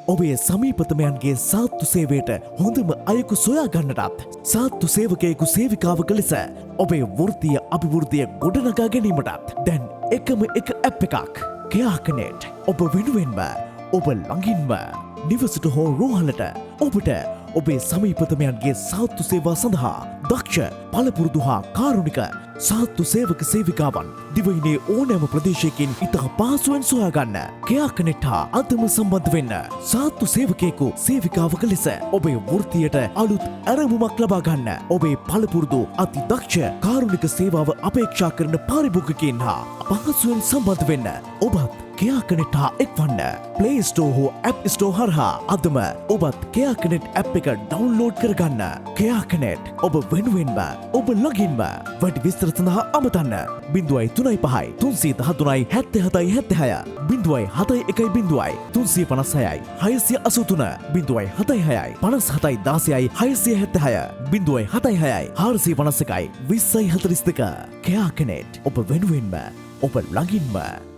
ඔබේ සමීපතමයන්ගේ සාත්තු සේවයට හොඳම අයෙකු සොයා ගන්නටත් සාත්තු සේවකයෙකු සේවිකාවක ලෙස ඔබේ වෘත්තීය අභිවෘද්ධිය ගොඩනගා ගැනීමටත් දැන් එකම එක ඇප් එකක් කෙයාකනෙට් ඔබ වෙනුවෙන්ම ඔබ ළඟින්ම නිවසට හෝ රෝහලට ඔබට ඔබේ සමීපතමයන්ගේ සාත්තු සේවා සඳහා දක්ෂ පළපුරුදු හා කාරුණික සාත්තු සේවක සේවිකාවන් දිවයිනේ ඕනෑම ප්‍රදේශයකින් ඉතා පහසුවෙන් සොයාගන්න කෙයාකනෙට් හා අදම සම්බන්ධ වෙන්න සාත්තු සේවකයෙකු සේවිකාවක ලෙස ඔබේ වෘත්තියට අලුත් ඇරඹුමක් ලබා ගන්න ඔබේ පළපුරුදු අති දක්ෂ කාරුණික සේවාව අපේක්ෂා කරන පාරිභෝගිකයන් හා පහසුවෙන් සම්බන්ධ වෙන්න ඔබත් කෙයාකනෙට් හා එක්වන්න ප්ලේ ස්ටෝර් හෝ ඇප් ස්ටෝර් හරහා අදම ඔබත් කෙයාකනෙට් ඇප් එක ඩවුන්ලෝඩ් කරගන්න කෙයාකනෙට් ඔබ වෙනුවෙන්ම ඔබ ළඟින්ම වැඩි විස්තර සඳහා අමතන්න 0353 313 7776 0710 356 683 076 57 16 676 076 451 2042 කෙයාකනෙට් ඔබ වෙනුවෙන්ම ඔබ ළඟින්ම